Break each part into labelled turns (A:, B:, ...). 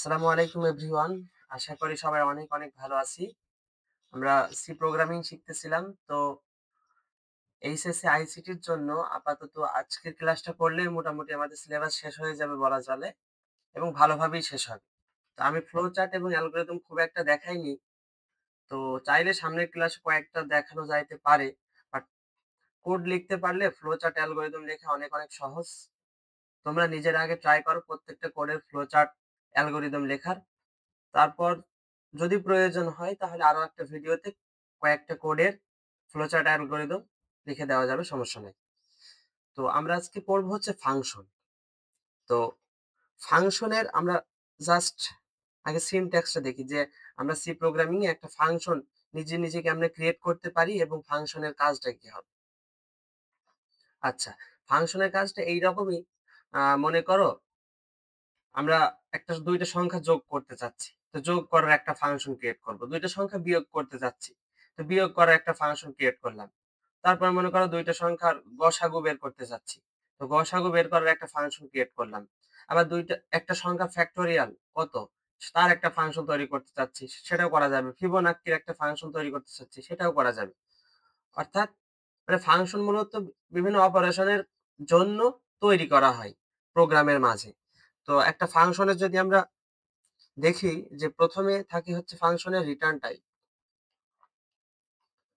A: আসসালামু আলাইকুম এভরিওয়ান। আশা করি সবাই অনেক অনেক ভালো আছি। আমরা সি প্রোগ্রামিং শিখতেছিলাম। তো এইচএসসি আইসিটির জন্য আপাতত আজকের ক্লাসটা করলেই মোটামুটি আমাদের সিলেবাস শেষ হয়ে যাবে বলা চলে এবং ভালোভাবেই শেষ হবে। তো আমি ফ্লো চার্ট এবং অ্যালগরিদম খুব একটা দেখাইনি। তো চাইলে সামনের ক্লাসে কয়েকটা দেখানো যাইতে পারে। বাট কোড লিখতে পারলে ফ্লো চার্ট অ্যালগরিদম লেখা অনেক অনেক সহজ। তোমরা নিজেরা আগে ট্রাই করো প্রত্যেকটা কোডের ফ্লো চার্ট অ্যালগরিদম লেখার। তারপর যদি প্রয়োজন হয় তাহলে আরো একটা ভিডিওতে কয়েকটা কোডের ফ্লোচার্ট অ্যালগরিদম লিখে দেওয়া যাবে, সমস্যা নেই। তো আমরা আজকে পড়বো হচ্ছে ফাংশন। তো ফাংশনের আমরা জাস্ট আগে সিনট্যাক্সটা দেখি যে আমরা সি প্রোগ্রামিং এ একটা ফাংশন নিজে কেমনে ক্রিয়েট করতে পারি এবং ফাংশনের কাজটা কি হবে। আচ্ছা, ফাংশনের কাজটা এইরকমই। মনে করো আমরা দুইটা সংখ্যা যোগ করতে চাচ্ছি। তো যোগ করার একটা ফাংশন ক্রিয়েট করব। ২ টা সংখ্যা বিয়োগ করতে চাচ্ছি। তো বিয়োগ করার একটা ফাংশন ক্রিয়েট করলাম। তারপর মনে করো ২ টা সংখ্যার গসাগু বের করতে চাচ্ছি। তো গসাগু বের করার একটা ফাংশন ক্রিয়েট করলাম। আবার একটা সংখ্যা ফ্যাক্টোরিয়াল কত? তার একটা ফাংশন তৈরি করতে চাচ্ছি, সেটাও করা যাবে। ফিবোনাক্কির একটা ফাংশন তৈরি করতে চাচ্ছি, সেটাও করা যাবে। অর্থাৎ মানে ফাংশন মূলত বিভিন্ন অপারেশনের জন্য তৈরি করা হয় প্রোগ্রামের মাঝে। তো একটা ফাংশনের যদি আমরা দেখি যে ১ম এ থাকে হচ্ছে ফাংশনের রিটার্ন টাইপ।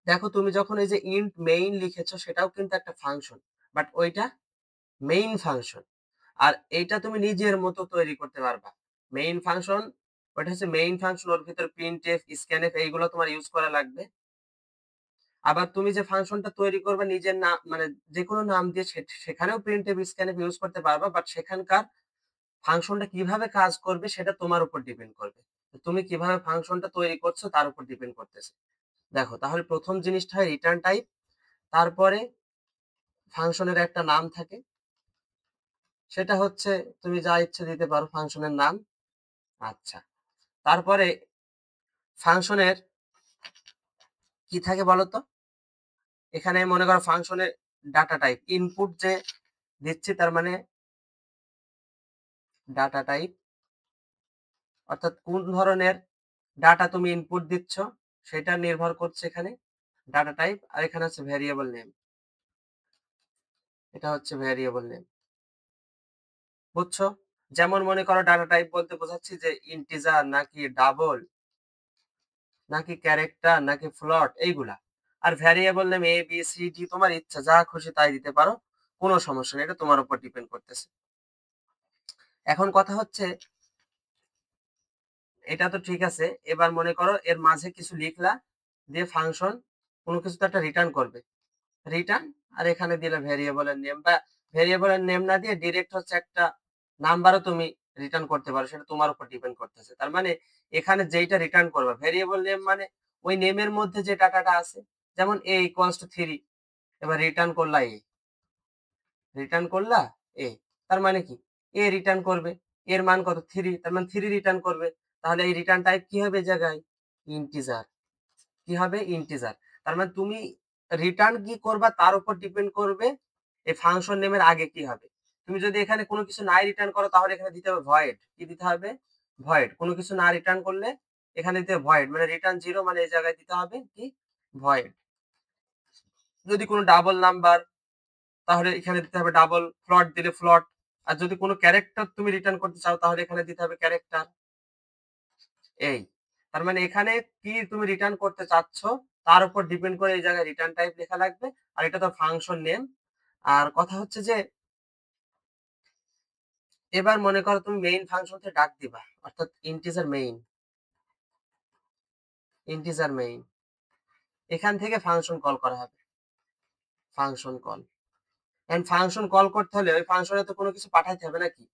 A: দেখো তুমি যখন এই যে ইন্ট মেইন লিখেছো সেটাও কিন্তু একটা ফাংশন। বাট ওইটা মেইন ফাংশন। আর এইটা তুমি নিজের মতো তৈরি করতে পারবা। মেইন ফাংশন ওইটা হচ্ছে মেইন ফাংশন, ওর ভিতরে প্রিন্টএফ, স্ক্যানএফ এইগুলো তোমার ইউজ করা লাগবে। আবার তুমি যে ফাংশনটা তৈরি করবে নিজের নাম মানে যেকোনো নাম দিয়ে সেখানেও প্রিন্টএফ, স্ক্যানএফ ইউজ করতে পারবা। বাট সেখানকার ফাংশনটা কিভাবে কাজ করবে সেটা তোমার উপর ডিপেন্ড করবে। তো তুমি কিভাবে ফাংশনটা তৈরি করছো তার উপর ডিপেন্ড করতেছে। দেখো তাহলে ১ম জিনিসটা হয় রিটার্ন টাইপ। তারপরে ফাংশনের একটা নাম থাকে। সেটা হচ্ছে তুমি যা ইচ্ছে দিতে পারো ফাংশনের নাম। আচ্ছা। তারপরে ফাংশনের কি থাকে বলো তো? এখানে মনে করো ফাংশনের ডাটা টাইপ। ইনপুট যে দিচ্ছি তার মানে ডাটা টাইপ। অর্থাৎ কোন ধরনের ডাটা তুমি ইনপুট দিচ্ছ সেটা নির্ভর করছে এখানে ডাটা টাইপ। আর এখানে হচ্ছে ভেরিয়েবল নেম। এটা হচ্ছে ভেরিয়েবল নেম। বুঝছো? যেমন মনে করো ডাটা টাইপ বলতে বোঝাচ্ছি যে ইন্টিজার নাকি ডাবল নাকি ক্যারেক্টার নাকি ফ্লট এইগুলা। আর variable name A B C D তোমার ইচ্ছা যা খুশি তাই দিতে পারো। কোনো সমস্যা নেই। এটা তোমার উপর ডিপেন্ড করতেছে। এখন কথা হচ্ছে এটা তো ঠিক আছে। এবার মনে করো এর মাঝে কিছু লিখলা, দিয়ে ফাংশন কোনো কিছু তো একটা রিটার্ন করবে। রিটার্ন আর এখানে দিলে ভেরিয়েবলের নেম বা ভেরিয়েবলের নেম না দিয়ে ডিরেক্ট হচ্ছে একটা নাম্বারও তুমি রিটার্ন করতে পারো। সেটা তোমার উপর ডিপেন্ড করতেছে। তার মানে এখানে যেইটা রিটার্ন করবা ভেরিয়েবল নেম মানে ওই নেমের মধ্যে যে ডাটাটা আছে। যেমন a equals to 3, এবার রিটার্ন করলা a, রিটার্ন করলা a, তার মানে কি a রিটার্ন করবে। এর মান কত 3, তার মানে 3 রিটার্ন করবে। তাহলে এই রিটার্ন টাইপ কি হবে এই জায়গায়? ইন্টিজার। কি হবে? ইন্টিজার। তার মানে তুমি রিটার্ন কি করবা তার উপর ডিপেন্ড করবে এই ফাংশন নেমের আগে কি হবে। তুমি যদি এখানে কোনো কিছু নাই রিটার্ন করো তাহলে এখানে দিতে হবে ভয়েড। কি দিতে হবে? ভয়েড। কোনো কিছু না রিটার্ন করলে এখানে দিতে হবে ভয়েড। মানে রিটার্ন 0 মানে এই জায়গায় দিতে হবে কি? ভয়েড। যদি কোনো ডাবল নাম্বার তাহলে এখানে দিতে হবে ডাবল, ফ্লট দিলে ফ্লট। আর যদি কোনো ক্যারেক্টার তুমি রিটার্ন করতে চাও তাহলে এখানে দিতে হবে ক্যারেক্টার। এই। তার মানে এখানে কি তুমি রিটার্ন করতে চাচ্ছ তার উপর ডিপেন্ড করে এই জায়গায় রিটার্ন টাইপ লেখা লাগবে। আর এটা তো ফাংশন নেম। আর কথা হচ্ছে যে এবার মনে করো তুমি মেইন ফাংশন থেকে ডাক দিবা। অর্থাৎ ইন্টিজার মেইন। এখান থেকে ফাংশন কল করা হবে। Function call. And function call করতে হলে ওই ফাংশনে তো কোনো কিছু পাঠাইতে হবে নাকি?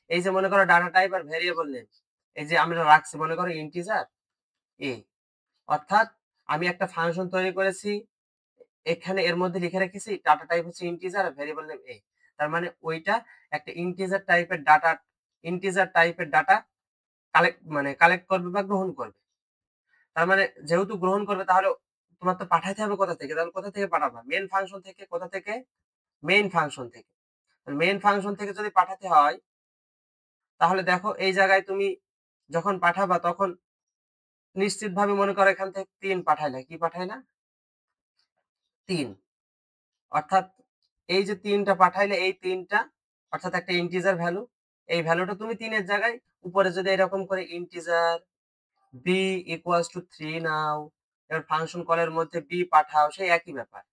A: এই যে মনে করো ডাটা টাইপ আর ভেরিয়েবল নেম। এই যে আমরা রাখছি মনে করো ইন্টিজার এ। অর্থাৎ আমি একটা ফাংশন তৈরি করেছি। এখানে এর মধ্যে লিখে রেখেছি ডাটা টাইপ হচ্ছে ইন্টিজার আর ভেরিয়েবল নেম a। তার মানে ওইটা একটা ইন্টিজার টাইপের ডাটা কালেক্ট করবে বা গ্রহণ করবে। তার মানে যেহেতু গ্রহণ করবে তাহলে তোমার তো পাঠাইতে হবে কোথা থেকে? তাহলে কোথা থেকে পাঠাবা? মেইন ফাংশন থেকে। কোথা থেকে? মেইন ফাংশন থেকে। মেইন ফাংশন থেকে যদি পাঠাতে হয় তাহলে দেখো এই জায়গায় তুমি যখন পাঠাবা তখন নিশ্চিতভাবে মনে করো এখান থেকে ৩ পাঠাইলা। কি পাঠাইলা? ৩। অর্থাৎ এই যে ৩ টা পাঠাইলে এই ৩ টা অর্থাৎ একটা ইন্টিজার ভ্যালু। এই ভ্যালুটা তুমি ৩ এর জায়গায় উপরে যদি এরকম করে ইন্টিজার b equals to 3 নাও, এবার ফাংশন কলের মধ্যে b পাঠাও, সেই একই ব্যাপার।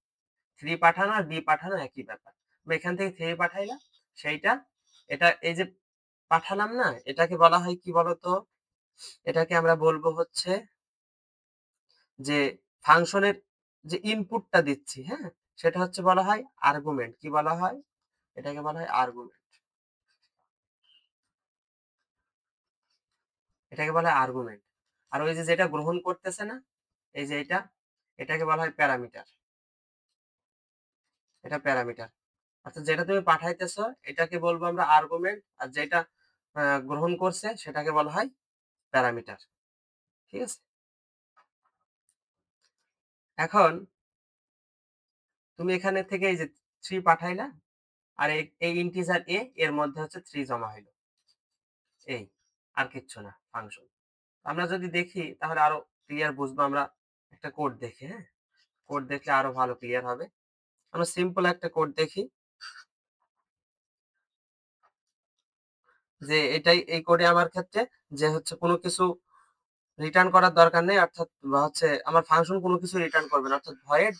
A: 3 পাঠানো আর b পাঠানো একই ব্যাপার। আমি এখান থেকে 3 পাঠাইলাম, সেইটা এটা এই যে পাঠালাম না, এটাকে বলা হয় কি বলতো? এটাকে আমরা বলবো হচ্ছে যে ফাংশনের যে ইনপুটটা দিচ্ছি, হ্যাঁ? সেটা হচ্ছে বলা হয় আর্গুমেন্ট। কি বলা হয়? এটাকে বলা হয় আর্গুমেন্ট। এটাকে বলা হয় আর্গুমেন্ট। আর ওই যে যেটা গ্রহণ করতেছে না, এই যে এটা, এটাকে বলা হয় প্যারামিটার। এটা প্যারামিটার। অর্থাৎ যেটা তুমি পাঠাইতেছো এটাকে বলবো আমরা আর্গুমেন্ট, আর যেটা গ্রহণ করছে সেটাকে বলা হয় প্যারামিটার। ঠিক আছে? এখন তুমি এখানে থেকে এই যে 3 পাঠাইলা, আর এই ইন্টিজার a এর মধ্যে হচ্ছে 3 জমা হইলো। এই। আর কিচ্ছু না ফাংশন। আমরা যদি দেখি তাহলে আরো ক্লিয়ার বুঝবো আমরা একটা কোড দেখে, হ্যাঁ? কোড দেখলে আরো ভালো ক্লিয়ার হবে। আমরা সিম্পল একটা কোড দেখি যে এই কোডে আমার ক্ষেত্রে যে হচ্ছে কোনো কিছু রিটার্ন করার দরকার নেই, অর্থাৎ বা হচ্ছে আমার ফাংশন কোনো কিছু রিটার্ন করবে না, অর্থাৎ ভয়েড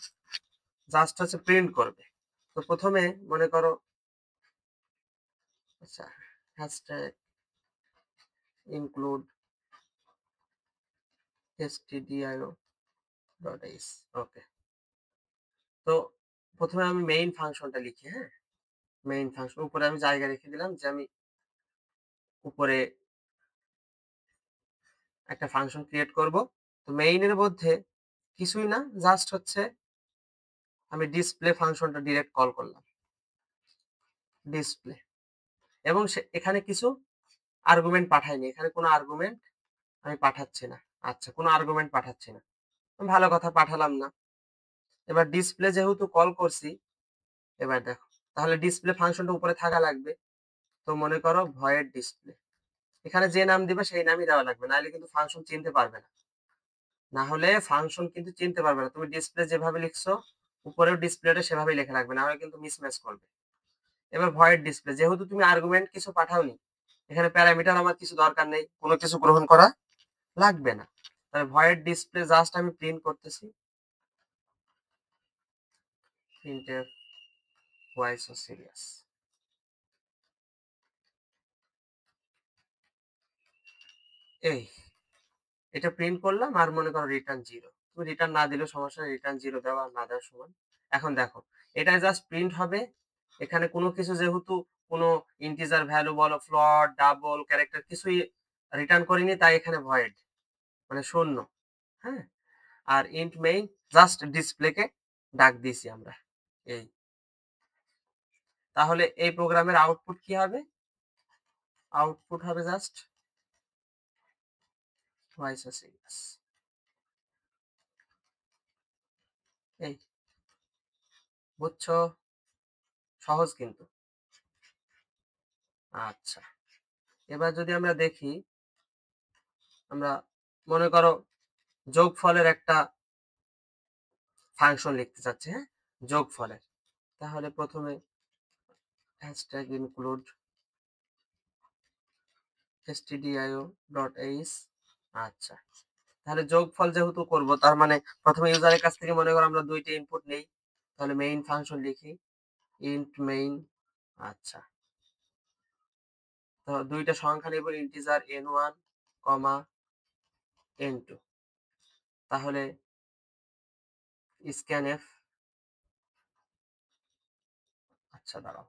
A: জাস্ট হচ্ছে প্রিন্ট করবে। তো প্রথমে মনে করো আচ্ছা হ্যাশট্যাগ ইনক্লুড stdio.h। ওকে। তো প্রথমে আমি মেইন ফাংশনটা লিখি, হ্যাঁ? মেইন ফাংশন উপরে আমি জায়গা রেখে দিলাম যে আমি উপরে একটা ফাংশন ক্রিয়েট করব। তো মেইন এর মধ্যে কিছুই না, জাস্ট হচ্ছে আমি ডিসপ্লে ফাংশনটা ডিরেক্ট কল করলাম। ডিসপ্লে, এবং এখানে কিছু আর্গুমেন্ট পাঠাইনি। এখানে কোনো আর্গুমেন্ট আমি পাঠাচ্ছি না। আচ্ছা, কোনো আর্গুমেন্ট পাঠাচ্ছি না। ভালো কথা, পাঠালাম না। এবার ডিসপ্লে যেহেতু কল করছি, এবার দেখো তাহলে ডিসপ্লে ফাংশনটা উপরে থাকা লাগবে। তো মনে করো ভয়েড ডিসপ্লে। এখানে যে নাম দিবে সেই নামই দেওয়া লাগবে, নাহলে কিন্তু ফাংশন চিনতে পারবে না। না হলে ফাংশন কিন্তু চিনতে পারবে না। তুমি ডিসপ্লে যেভাবে লিখছো উপরেও ডিসপ্লেটা সেভাবেই লেখা লাগবে, না হলে কিন্তু মিসম্যাচ করবে। এবার ভয়েড ডিসপ্লে, যেহেতু তুমি আর্গুমেন্ট কিছু পাঠাওনি, এখানে প্যারামিটার আমার কিছু দরকার নেই, কোনো কিছু গ্রহণ করা লাগবে না। তাহলে ভয়েড ডিসপ্লে জাস্ট আমি প্রিন্ট করতেছি printf why so serious। এই এটা প্রিন্ট করলাম, আর মনে করো রিটার্ন 0। তুমি রিটার্ন না দিলেও সমস্যা নেই, রিটার্ন 0 দেওয়া আর না দেওয়া সমান। এখন দেখো এটা জাস্ট প্রিন্ট হবে। এখানে কোনো কিছু যেহেতু কোনো ইন্টিজার ভ্যালু বলো, ফ্লোট, ডাবল, ক্যারেক্টার কিছুই রিটার্ন করিনি, তাই এখানে ভয়েড মানে শূন্য। হ্যাঁ? আর ইন্ট মেইন জাস্ট ডিসপ্লেকে ডাক দিয়েছি আমরা। এই। তাহলে এই প্রোগ্রামের আউটপুট কি হবে? আউটপুট হবে জাস্ট why so serious। এই, বুঝছো? সহজ কিন্তু। আচ্ছা, এবার যদি আমরা দেখি, আমরা মনে করো যোগফলের একটা ফাংশন লিখতে চাচ্ছি, হ্যাঁ? যোগফলের। তাহলে প্রথমে হ্যাশট্যাগ ইনক্লুড stdio.h। আচ্ছা, তাহলে যোগফল যেহেতু করব, তার মানে প্রথমে ইউজারের কাছ থেকে মনে করো আমরা দুইটা ইনপুট নেই। তাহলে মেইন ফাংশন লিখি ইন্ট মেইন। আচ্ছা, তো দুইটা সংখ্যা নেব, ইন্টিজার n1 কমা n2। তাহলে স্ক্যানএফ, আচ্ছা দাঁড়াও,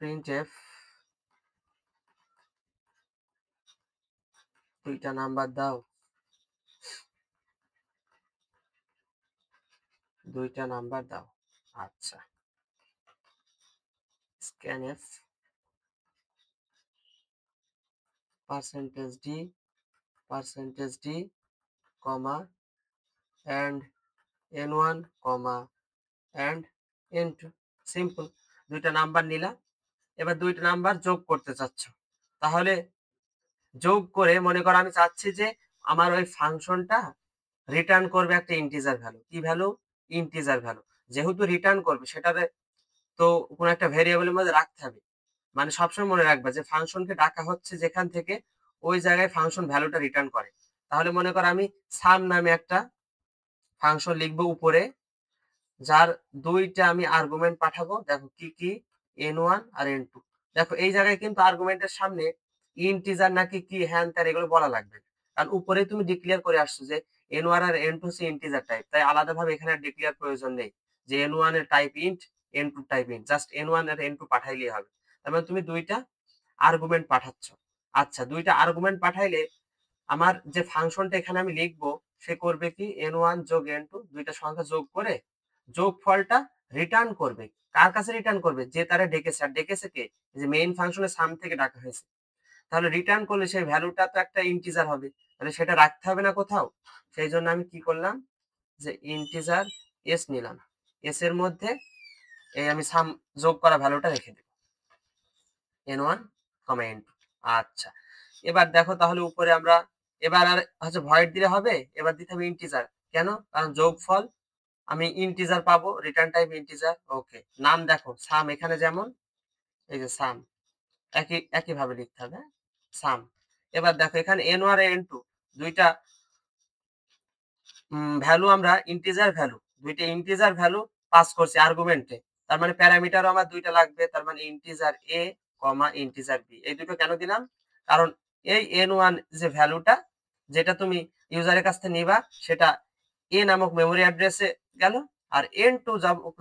A: প্রিন্টএফ দুইটা নাম্বার দাও, দুইটা নাম্বার দাও। আচ্ছা, scanf percentage D comma and n1 comma and into, simple. দুইটা নাম্বার নিলা, এবার দুইটা নাম্বার যোগ করতে চাচ্ছ, তাহলে যোগ করে মনে করো আমি চাচ্ছি যে আমার ওই ফাংশনটা রিটার্ন করবে একটা ইন্টিজার ভ্যালু। কি ভ্যালু? Integer value. যেহেতু রিটার্ন করবে সেটারে তো কোনো একটা ভেরিয়েবলের মধ্যে রাখতে হবে। মানে সবসময় মনে রাখবা যে ফাংশনকে ডাকা হচ্ছে যেখান থেকে ওই জায়গায় ফাংশন ভ্যালুটা রিটার্ন করে। তাহলে মনে করো আমি সাম নামে একটা ফাংশন লিখবো উপরে, যার দুইটা আমি আর্গুমেন্ট পাঠাবো। দেখো কি কি, n1 আর n2। দেখো এই জায়গায় কিন্তু আর্গুমেন্টের সামনে ইন্টিজার নাকি কি হ্যান ত্যান এগুলো বলা লাগবে না। কারণ উপরে তুমি ডিক্লেয়ার করে আসছো যে n1 আর n2 হচ্ছে ইন্টিজার টাইপ, তাই আলাদাভাবে এখানে ডিক্লেয়ার প্রয়োজন নেই যে n1 এর type int, n2 type int. Just n1 আর n2 পাঠাইলেই হবে। তার মানে তুমি দুইটা আর্গুমেন্ট পাঠাচ্ছ। আচ্ছা, দুইটা আর্গুমেন্ট পাঠাইলে আমার যে ফাংশনটা এখানে আমি লিখবো সে করবে কি, n1 যোগ n2 দুইটা সংখ্যা যোগ করে যোগফলটা রিটার্ন করবে। কার কাছে রিটার্ন করবে? যে তারা ডেকেছে। আর ডেকেছে কে? যে মেইন ফাংশনের সাম থেকে ডাকা হয়েছে। তাহলে রিটার্ন করলে সেই ভ্যালুটা তো একটা ইন্টিজার হবে, তাহলে সেটা রাখতে হবে না কোথাও? সেই জন্য আমি কি করলাম, যে ইন্টিজার এস নিলাম, এস এর মধ্যে এই আমি সাম যোগ করা ভ্যালুটা রেখে দেব, n1 n2। আচ্ছা, এবার দেখো তাহলে উপরে আমরা এবার আর হচ্ছে ভয়েড দিলে হবে, এবার দিতে হবে ইন্টিজার। কেন? কারণ যোগফল আমি ইন্টিজার পাবো, রিটার্ন টাইপ ইন্টিজার। ওকে, নাম দেখো সাম, এখানে যেমন এই যে সাম, একই ভাবে লিখতে হবে, সাম। এবার দেখো এখানে n1 আর n2 দুইটা ভ্যালু, আমরা ইন্টিজার ভ্যালু, দুইটা ইন্টিজার ভ্যালু পাস করছি আর্গুমেন্টে। তার মানে প্যারামিটারও আমার দুইটা লাগবে, তার মানে ইন্টিজার এ কমা ইন্টিজার বি। এই দুটো কেন দিলাম? কারণ এই n1 যে ভ্যালুটা যেটা তুমি ইউজারের কাছ থেকে নিবা সেটা এ নামক মেমোরি অ্যাড্রেসে গেল, আর n2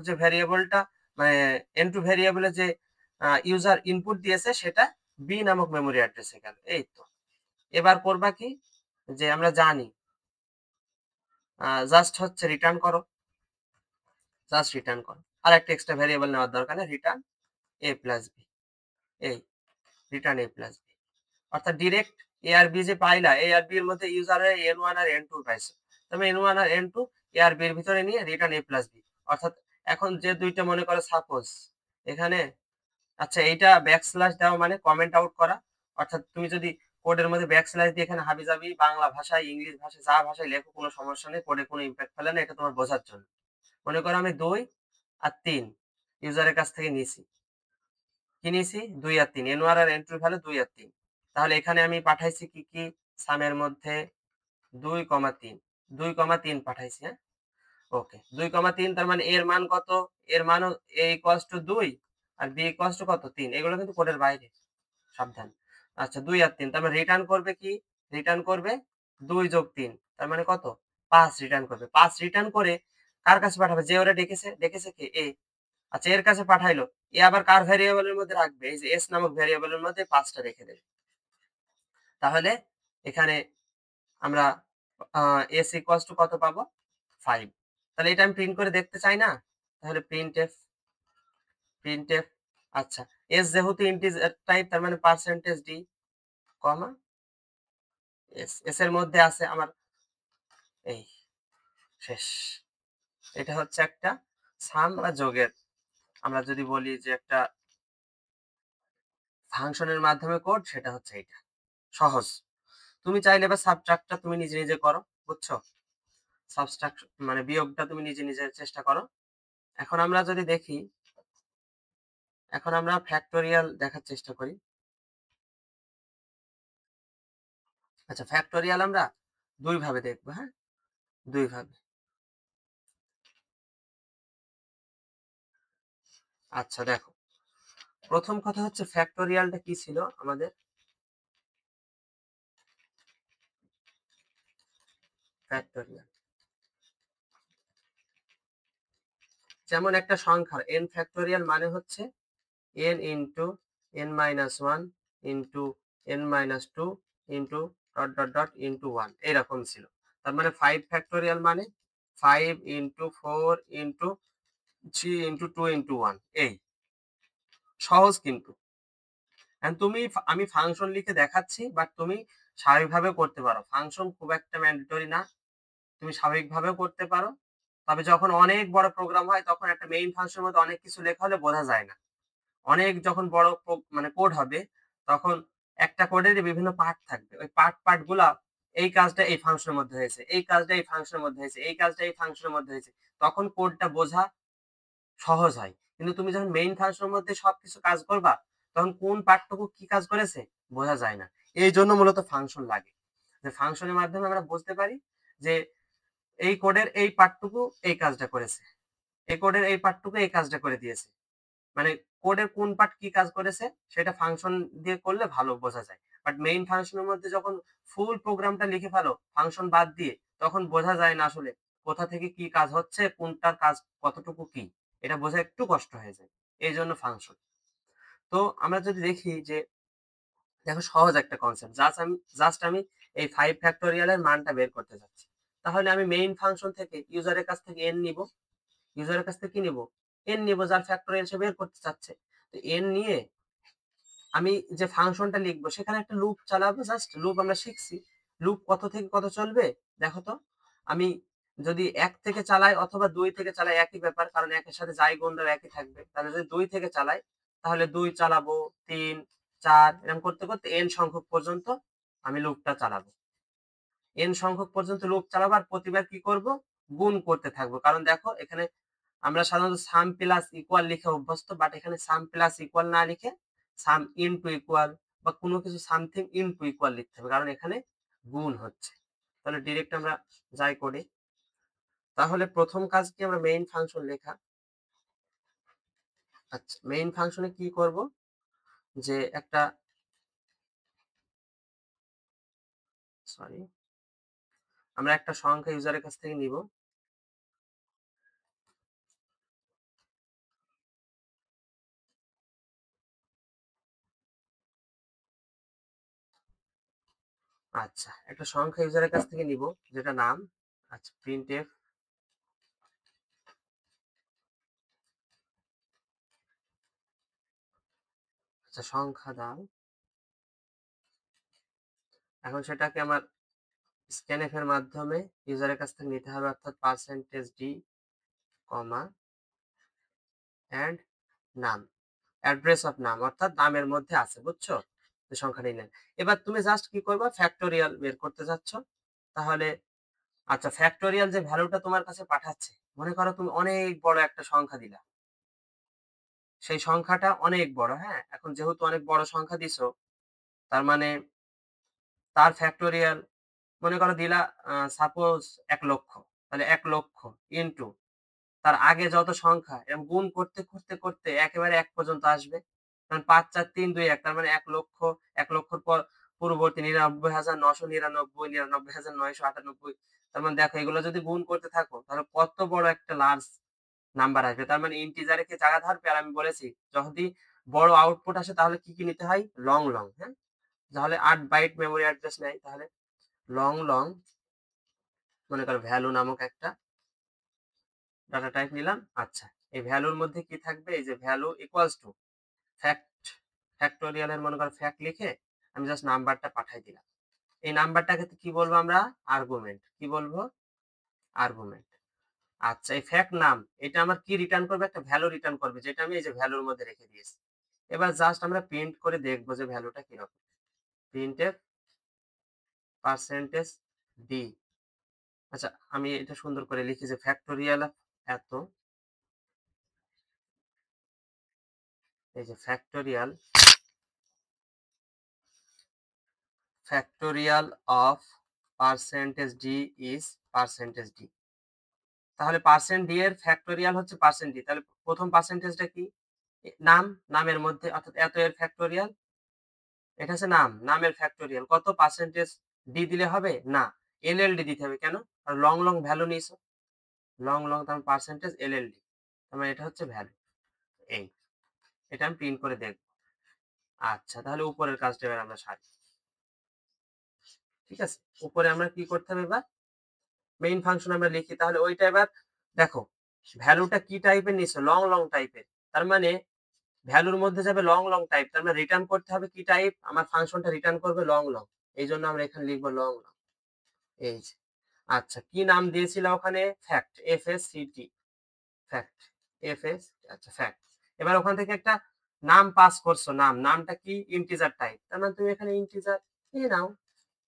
A: যে ভ্যারিয়েবলটা মানে n2 ভ্যারিয়েবলে যে ইউজার ইনপুট দিয়েছে সেটা বি নামক মেমোরি অ্যাড্রেসে গেল। এই তো। এবার করবা কি, যে আমরা জানি জাস্ট হচ্ছে রিটার্ন করো, জাস্ট রিটার্ন করো। আর একটা এক্সট্রা ভ্যারিয়েবল নেওয়ার দরকার নেই, রিটার্ন এ প্লাস বি। এই রিটার্ন এ প্লাস বি, অর্থাৎ ডিরেক্ট এ আর বি যে পাইলা, এ আর বি এর মধ্যে ইউজারের n1 আর n2 পাইছো, তবে n1 আর n2 এ আর বি এর ভিতরে নিয়ে রিটার্ন এ প্লাস বি। অর্থাৎ এখন যে দুইটা মনে করো সাপোজ এখানে, আচ্ছা এইটা ব্যাকস্ল্যাশ দেওয়া মানে কমেন্ট আউট করা। অর্থাৎ তুমি যদি কোডের মধ্যে ব্যাকস্ল্যাশ দিয়ে এখানে হাবিজাবি বাংলা ভাষায় ইংলিশ ভাষায় যা ভাষায় লেখো কোনো সমস্যা নেই, কোডে কোনো ইম্প্যাক্ট ফেলে না, এটা তোমার বোঝার জন্য। মনে করো আমি 2 আর 3 ইউজারের কাছ থেকে নিয়েছি। কি নিয়েছি? 2 আর 3, n1 আর n2 এর ভ্যালু 2 আর 3। তাহলে এখানে আমি পাঠাইছি কি কি, সামের মধ্যে 2,3, 2,3 পাঠাইছি, হ্যাঁ? ওকে, 2,3 তার মানে এর মান কত? এর মানও a ইকুয়ালস টু 2 আর b ইকুয়ালস টু কত? 3। এগুলো কিন্তু কোডের বাইরে, সাবধান। আচ্ছা, 2 আর 3 তার মানে রিটার্ন করবে কি? রিটার্ন করবে 2 যোগ 3 তার মানে কত? 5 রিটার্ন করবে। 5 রিটার্ন করে কার কাছে পাঠাবে? যে ওরা ডেকেছে, ডেকেছে কে? এ। আচ্ছা, এর কাছে পাঠাইলো। এ আবার কার ভ্যারিয়েবলের মধ্যে রাখবে? এই যে এস নামক ভ্যারিয়েবলের মধ্যে 5 টা রেখে দেবে। তাহলে এখানে আমরা এস ইকুয়ালস টু কত পাবো? 5। তাহলে এটা আমি প্রিন্ট করে দেখতে চাই না? তাহলে প্রিন্টএফ, প্রিন্টএফ। আচ্ছা, এস যেহেতু ইন্টিজার টাইপ তার মানে পার্সেন্টেজ ডি কমা এস। এস এর মধ্যে আছে আমার এই, শেষ। এটা হচ্ছে একটা সাম বা যোগের, আমরা যদি বলি যে একটা ফাংশনের মাধ্যমে কোড, সেটা হচ্ছে এটা। সহজ। তুমি চাইলে এবার সাবট্রাক্টটা তুমি নিজে, নিজে করো। বুঝছো? সাবট্রাক্ট মানে বিয়োগটা তুমি নিজে, নিজে চেষ্টা করো। এখন আমরা যদি দেখি, এখন আমরা ফ্যাক্টোরিয়াল দেখার চেষ্টা করি। আচ্ছা, ফ্যাক্টোরিয়াল আমরা ২ ভাবে দেখব, হ্যাঁ? ২ ভাবে। আচ্ছা দেখো, ১ম কথা হচ্ছে ফ্যাক্টোরিয়ালটা কি ছিল আমাদের? ফ্যাক্টোরিয়াল যেমন একটা সংখ্যার n ফ্যাক্টোরিয়াল মানে হচ্ছে n into n minus 1 into n minus 2 into dot dot dot into 1, এরকম ছিল। তার মানে 5 ফ্যাক্টোরিয়াল মানে 5 ইনটু 4 ইনটু 3 ইনটু 2 ইনটু 1। এই সহজ কিন্তু। তুমি আমি ফাংশন লিখে দেখাচ্ছি, বাট তুমি স্বাভাবিকভাবে করতে পারো। ফাংশন খুব একটা ম্যান্ডেটরি না, তুমি স্বাভাবিকভাবেও করতে পারো। তবে যখন অনেক বড় প্রোগ্রাম হয় তখন একটা মেইন ফাংশনের মধ্যে অনেক কিছু লেখা হলে বোঝা যায় না। অনেক যখন বড় মানে কোড হবে তখন একটা কোডেরই বিভিন্ন পার্ট থাকবে। ওই পার্ট গুলা এই কাজটা এই ফাংশনের মধ্যে হয়েছে, এই কাজটা এই ফাংশনের মধ্যে হয়েছে, এই কাজটা এই ফাংশনের মধ্যে হয়েছে। তখন কোডটা বোঝা সহজ হয়। কিন্তু তুমি যখন মেইন ফাংশনের মধ্যে সবকিছু কাজ করবা, তখন কোন পার্টটুকু কি কাজ করেছে বোঝা যায় না। এইজন্য মূলত ফাংশন লাগে। যে ফাংশনের মাধ্যমে আমরা বুঝতে পারি যে এই কোডের এই পার্টটুকু এই কাজটা করেছে। এই কোডের এই পার্টটুকু এই কাজটা করে দিয়েছে। মানে কোডের কোন পার্ট কি কাজ করেছে সেটা ফাংশন দিয়ে করলে ভালো বোঝা যায়। বাট মেইন ফাংশনের মধ্যে যখন ফুল প্রোগ্রামটা লিখে ফেলো ফাংশন বাদ দিয়ে, তখন বোঝা যায় না আসলে কোথা থেকে কি কাজ হচ্ছে, কোনটার কাজ কতটুকু কি। এটা বোঝা একটু কষ্ট হয়ে যায়। এইজন্য ফাংশন। তো আমরা যদি দেখি যে দেখো সহজ একটা কনসেপ্ট। জাস্ট আমি এই 5 ফ্যাক্টোরিয়াল এর মানটা বের করতে যাচ্ছি। তাহলে আমি মেইন ফাংশন থেকে ইউজারের কাছ থেকে n নিব। ইউজারের কাছ থেকে কি নিব? n নিব যার ফ্যাক্টোরিয়াল সে বের করতে চাচ্ছে। তো n নিয়ে আমি যে ফাংশনটা লিখবো সেখানে একটা লুপ চালাবো। জাস্ট লুপ আমরা শিখছি। লুপ কত থেকে কত চলবে? দেখো তো। আমি যদি ১ থেকে চালাই অথবা ২ থেকে চালাই একই ব্যাপার। কারণ ১ এর সাথে যাই গুণ দেব একই থাকবে। তাহলে যদি ২ থেকে চালাই তাহলে ২ চালাবো, ৩, ৪ এরকম করতে, করতে n সংখ্যক পর্যন্ত আমি লুপটা চালাবো। n সংখ্যক পর্যন্ত লুপ চালাবো আর প্রতিবার কি করব? গুণ করতে থাকবো। কারণ দেখো এখানে আমরা সাধারণত সাম প্লাস ইকুয়াল লিখে অভ্যস্ত। বাট এখানে সাম প্লাস ইকুয়াল না লিখে সাম ইনটু ইকুয়াল বা কোনো কিছু সামথিং ইনটু ইকুয়াল লিখতে হবে। কারণ এখানে গুণ হচ্ছে। তাহলে ডিরেক্ট আমরা যাই করি। তাহলে প্রথম কাজ কি? আমরা মেইন ফাংশন লেখা। আচ্ছা, মেইন ফাংশনে কি করব? যে একটা সরি আমরা একটা সংখ্যা ইউজারের কাছ থেকে নিব। আচ্ছা, একটা সংখ্যা ইউজারের কাছ থেকে নিব যেটা নাম। আচ্ছা, printf আচ্ছা সংখ্যা দাও। এখন সেটাকে আমার scanf এর মাধ্যমে ইউজারের কাছ থেকে নিতে হবে, অর্থাৎ %d, কমা এন্ড নাম, অ্যাড্রেস অফ নাম, অর্থাৎ নামের মধ্যে আছে, বুঝছো? যে সংখ্যা নিলেন। এবার তুমি জাস্ট কি করবা? ফ্যাক্টোরিয়াল বের করতে যাচ্ছ। তাহলে আচ্ছা, ফ্যাক্টোরিয়াল যে ভ্যালুটা তোমার কাছে পাঠাচ্ছে, মনে করো তুমি অনেক বড় একটা সংখ্যা দিলা। সেই সংখ্যাটা অনেক বড়, হ্যাঁ? এখন যেহেতু অনেক বড় সংখ্যা দিছো, তার মানে তার ফ্যাক্টোরিয়াল মনে করো দিলা সাপোজ ১,০০,০০০। তাহলে ১,০০,০০০ ইনটু তার আগে যত সংখ্যা এরকম গুণ করতে, করতে, করতে একেবারে ১ পর্যন্ত আসবে। কারণ ৫, ৪, ৩, ২, ১ তার মানে ১,০০,০০০, ১,০০,০০০ পর পূর্ববর্তী ৯৯,৯৯৯, ৯৯,৯৯৮। তার মানে দেখো এগুলো যদি গুণ করতে থাকো তাহলে কত বড় একটা লার্জ নাম্বার আসবে। তার মানে ইন্টিজারে কি জায়গা ধরবে? আর আমি বলেছি যদি বড় আউটপুট আসে তাহলে কি, কি নিতে হয়? লং, লং, হ্যাঁ? তাহলে ৮ বাইট মেমোরি অ্যাড্রেস নেয়। তাহলে লং, লং মনে করো ভ্যালু নামক একটা ডাটা টাইপ নিলাম। আচ্ছা, এই ভ্যালুর মধ্যে কি থাকবে? এই যে value equals to fact, factorial এর মনে করো ফ্যাক্ট লিখে আমি জাস্ট নাম্বারটা পাঠাই দিলাম। এই নাম্বারটাকে কি বলবো আমরা? আর্গুমেন্ট। কি বলবো? আর্গুমেন্ট। আচ্ছা, এই ফ্যাক্ট নাম এটা আমার কি রিটার্ন করবে? একটা ভ্যালু রিটার্ন করবে যেটা আমি এই যে ভ্যালুর মধ্যে রেখে দিয়েছি। এবার জাস্ট আমরা প্রিন্ট করে দেখবো যে ভ্যালুটা কিরকম। Printf percentage D. আচ্ছা, আমি এটা সুন্দর করে লিখি যে ফ্যাক্টোরিয়াল এত, এই যে factorial factorial of percentage D is percentage D. তাহলে পার্সেন্ট ডি এর ফ্যাক্টোরিয়াল হচ্ছে পার্সেন্ট ডি। তাহলে প্রথম পার্সেন্টেজটা কি? নাম, নামের মধ্যে, অর্থাৎ এত এর ফ্যাক্টোরিয়াল। এটা হচ্ছে নাম, নামের ফ্যাক্টোরিয়াল। কত? পার্সেন্টেজ ডি দিলে হবে না, এলএলডি দিতে হবে। কেন? কারণ লং লং ভ্যালু নিয়েছো। লং লং তার পার্সেন্টেজ এলএলডি। তার মানে এটা হচ্ছে ভ্যালু। এই এটা আমি প্রিন্ট করে দেখব। আচ্ছা, তাহলে উপরের কাজটা এবার আমরা সারি। ঠিক আছে, উপরে আমরা কি করতে হবে? এবার মেইন ফাংশন আমরা লিখি। তাহলে ওইটা এবার দেখো ভ্যালুটা কি টাইপের নিছে? লং লং টাইপের। তার মানে ভ্যালুর মধ্যে যাবে লং লং টাইপ। তার মানে রিটার্ন করতে হবে কি টাইপ? আমার ফাংশনটা রিটার্ন করবে লং লং। এই জন্য আমরা এখানে লিখবো লং লং। এই যে আচ্ছা, কি নাম দিয়েছিলা ওখানে? ফ্যাক্ট, FACT, ফ্যাক্ট, FS, আচ্ছা ফ্যাক্ট। এবার ওখান থেকে একটা নাম পাস করছো, নামটা কি? ইন্টিজার টাইপ, তার মানে তুমি এখানে ইন্টিজার নিয়ে নাও।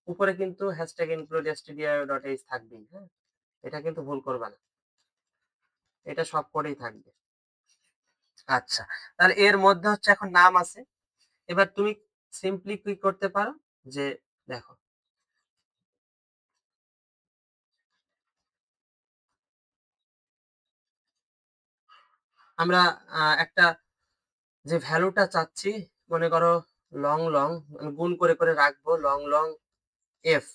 A: উপরে কিন্তু হ্যাশট্যাগ ইনক্লুড stdio.h থাকবেই, হ্যাঁ, এটা কিন্তু ভুল করবা না, এটা সব করেই থাকবে। আচ্ছা, তাহলে এর মধ্যে হচ্ছে এখন নাম আছে। এবার তুমি সিম্পলি কি করতে পারো, যে দেখো আমরা একটা যে ভ্যালুটা চাচ্ছি, মনে করো লং লং গুণ করে করে রাখবো, long long F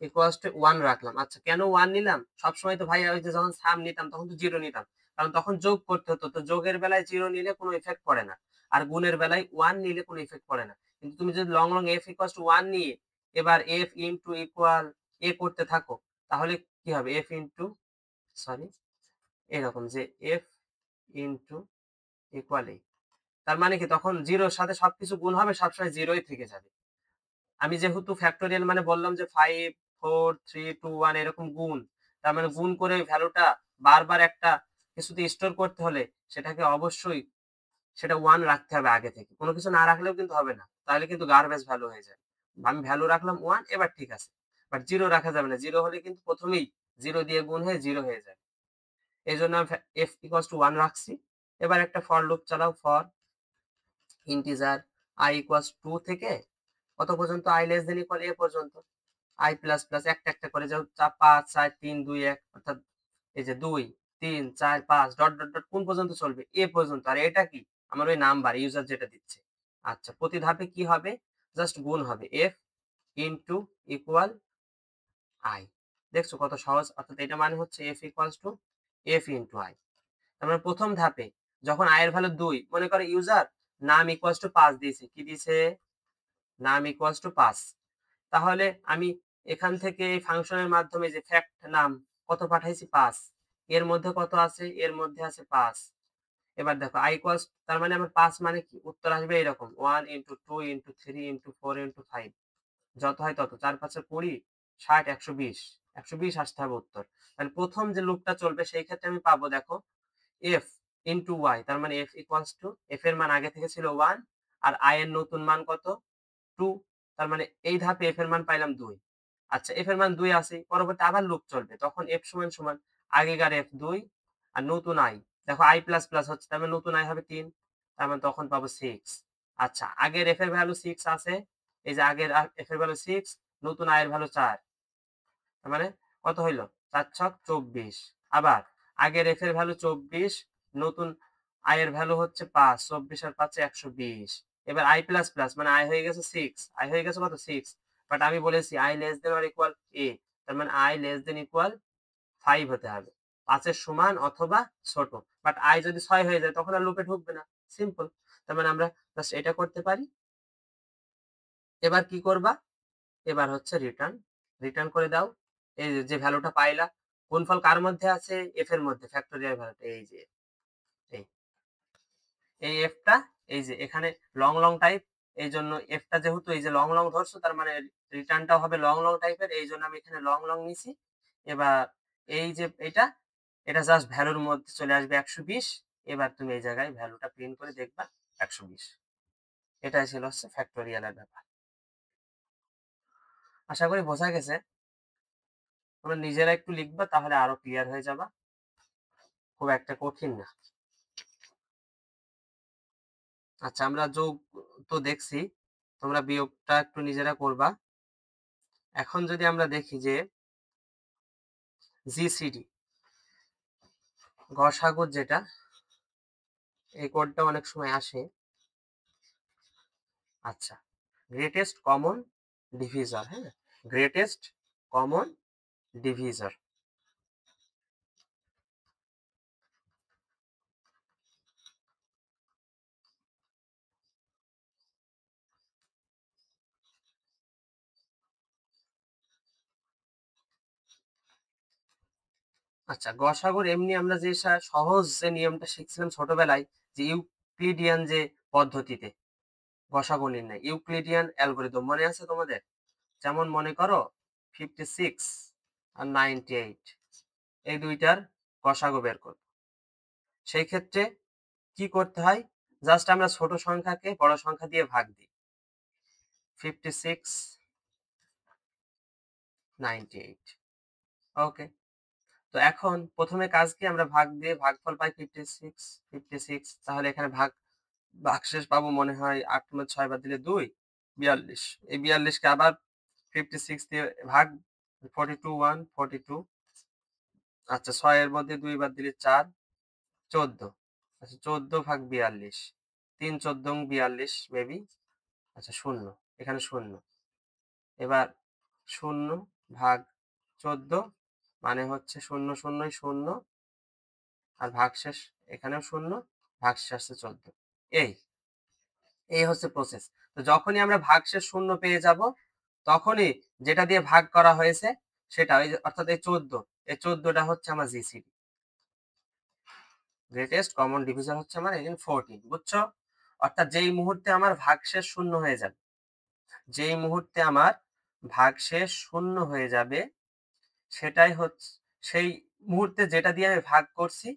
A: equals to 1 রাখলাম। আচ্ছা, কেন 1 নিলাম? সবসময় তো ভাই ওই যে যখন সাম নিতাম তখন তো 0 নিতাম, কারণ তখন যোগ করতে হতো, তো যোগের বেলায় 0 নিলে কোনো ইফেক্ট পড়ে না, আর গুণের বেলায় 1 নিলে কোনো ইফেক্ট পড়ে না। কিন্তু তুমি যদি long long F equals to 1 নিয়ে এবার এফ ইনটু ইকুয়াল এ করতে থাকো, তাহলে কি হবে? এফ ইনটু, সরি, এরকম যে এফ ইনটু ইকুয়াল এ, তার মানে কি তখন জিরোর সাথে সবকিছু গুণ হবে, সবসময় জিরোই থেকে যাবে। আমি যেহেতু ফ্যাক্টোরিয়াল মানে বললাম যে 5 4 3 2 1 এরকম গুণ, তার মানে গুণ করে ভ্যালুটা বারবার একটা কিছুতে স্টোর করতে হলে সেটাকে অবশ্যই সেটা 1 রাখতে হবে আগে থেকে, কোনো কিছু না রাখলেও কিন্তু হবে না, তাহলে কিন্তু গার্বেজ ভ্যালু হয়ে যায়। আমি ভ্যালু রাখলাম 1, এবার ঠিক আছে, বাট জিরো রাখা যাবে না, জিরো হলে কিন্তু প্রথমেই জিরো দিয়ে গুণ হয়ে জিরো হয়ে যায়। এই জন্য আমি এফ ইকুয়ালস টু 1 রাখছি। এবার একটা ফর লুপ চালাও, ফর ইন্টিজার i ইকুয়ালস 2 থেকে কত পর্যন্ত? i less than equal a পর্যন্ত, i প্লাস প্লাস একটা একটা করে যাও, 5 4 3 2 1, অর্থাৎ এই যে 2 3 4 5 ডট ডট ডট কোন পর্যন্ত চলবে? a পর্যন্ত। আর এটা কি? আমার ওই নাম্বার ইউজার যেটা দিচ্ছে। আচ্ছা, প্রতি ধাপে কি হবে? জাস্ট গুণ হবে, f ইনটু ইকুয়াল i। দেখছো কত সহজ? অর্থাৎ এটা মানে হচ্ছে f equals to f into i। তার মানে প্রথম ধাপে যখন i এর ভ্যালু 2, মনে করো ইউজার নাম ইকুয়ালস টু 5 দিয়েছে, কি দিয়েছে? নাম ইকুয়ালস টু 5, তাহলে আমি এখান থেকে এই ফাংশনের মাধ্যমে যে ফ্যাক্ট নাম কত পাঠাইছি? 5। এর মধ্যে কত আছে? এর মধ্যে আছে 5। এবার দেখো i ইকুয়ালস, তার মানে আমার 5 মানে কি? উত্তর আসবে এরকম 1 ইনটু 2 ইনটু 3 ইনটু 4 ইনটু 5, যত হয় তত, 4 5 20, 60, 120, 120 আসতে হবে উত্তর। তাহলে প্রথম যে লুপটা চলবে সেই ক্ষেত্রে আমি পাবো, দেখো, f ইনটু y, তার মানে f ইকুয়ালস টু, f এর মান আগে থেকে ছিল 1, আর i এর নতুন মান কত? 2, তার মানে এই ধাপে f এর মান পাইলাম 2। আচ্ছা, f এর মান 2 আছে, পরবর্তী আবার লুপ চলবে, তখন f সমান সমান আগেকার f 2 আর নতুন i, দেখো i প্লাস প্লাস হচ্ছে, তার মানে নতুন i হবে 3, তার মানে তখন পাবো 6। আচ্ছা, আগের f এর ভ্যালু 6 আছে, এই যে আগের f এর ভ্যালু 6, নতুন i এর ভ্যালু 4, তার মানে কত হইলো? 4 ছক 24। আবার আগের f এর ভ্যালু 24, নতুন i এর ভ্যালু হচ্ছে 5, 24 আর 5 120। এবার i প্লাস প্লাস মানে i হয়ে গেছে 6, i হয়ে গেছে কত? 6, বাট আমি বলেছি i less than or equal a, তার মানে i লেস দেন ইকুয়াল 5 হতে হবে, 5 এর সমান অথবা ছোট। বাট i যদি 6 হয়ে যায় তখন আর লুপে ঢুকবে না, সিম্পল। তার মানে আমরা জাস্ট এটা করতে পারি। এবার কি করবা? এবার হচ্ছে রিটার্ন, রিটার্ন করে দাও। এই যে ভ্যালুটা পাইলা, গুণফল কার মধ্যে আছে? এফ এর মধ্যে, ফ্যাক্টোরিয়াল ভ্যালুটা এই যে এই এই এফটা, এই যে এখানে লং লং টাইপ, এই জন্য এফটা যেহেতু এই যে লং লং ধরছো, তার মানে রিটার্নটাও হবে লং লং টাইপের, এই জন্য আমি এখানে লং লং নিছি। এবার এই যে এটা জাস্ট ভ্যালুর মধ্যে চলে আসবে 120। এবার তুমি এই জায়গায় ভ্যালুটা প্রিন্ট করে দেখবা 120। এটাই ছিল হচ্ছে ফ্যাক্টোরিয়ালের ব্যাপার। আশা করি বোঝা গেছে। তোমরা নিজেরা একটু লিখবা, তাহলে আরো ক্লিয়ার হয়ে যাবা, খুব একটা কঠিন না। আচ্ছা, আমরা যোগ তো দেখছি, তোমরা বিয়োগটা একটু নিজেরা করবা। এখন যদি আমরা দেখি যে জিসিডি গসাগু, যেটা এই কোডটা অনেক সময় আসে। আচ্ছা, গ্রেটেস্ট কমন ডিভিজর, হ্যাঁ, গ্রেটেস্ট কমন ডিভিজর। আচ্ছা, গসাগুর এমনি আমরা যে সহজ যে নিয়মটা শিখছিলাম ছোটবেলায়, যে ইউক্লিডিয়ান যে পদ্ধতিতে গসাগু নির্ণয়, ইউক্লিডিয়ান অ্যালগরিদম মনে আছে তোমাদের? যেমন মনে করো 56 আর 98, এই দুইটার গসাগু বের করব। সেই ক্ষেত্রে কি করতে হয়, জাস্ট আমরা ছোট সংখ্যাকে বড় সংখ্যা দিয়ে ভাগ দিই। 56, 98। ওকে, তো এখন প্রথমে কাজ কি, আমরা ভাগ দিয়ে ভাগফল পাই 56, তাহলে এখানে ভাগশেষ পাবো মনে হয় 8 এর মধ্যে 6 বাদ দিলে 2, 42। এই 42 কে আবার 56 দিয়ে ভাগ, 42 1 42। আচ্ছা 6 এর মধ্যে 2 বাদ দিলে 4, 14। আচ্ছা 14 ভাগ 42, 3 14 42 মেবি। আচ্ছা 0, এখানে 0। এবার 0 ভাগ 14 মানে হচ্ছে 0 0 0, আর ভাগশেষ এখানেও 0, ভাগশেষ আসছে 14। এই এই হচ্ছে প্রসেস। তো যখনই আমরা ভাগশেষ 0 পেয়ে যাব, তখনই যেটা দিয়ে ভাগ করা হয়েছে সেটা, ওই যে অর্থাৎ এই 14, এই 14টা হচ্ছে আমার জিসিডি, গ্রেটেস্ট কমন ডিভিজন হচ্ছে আমার এখানে 14, বুঝছো? অর্থাৎ যেই মুহূর্তে আমার ভাগশেষ 0 হয়ে যাবে, যেই মুহূর্তে আমার ভাগশেষ 0 হয়ে যাবে, সেটাই হচ্ছে সেই মুহূর্তে যেটা দিয়ে আমি ভাগ করছি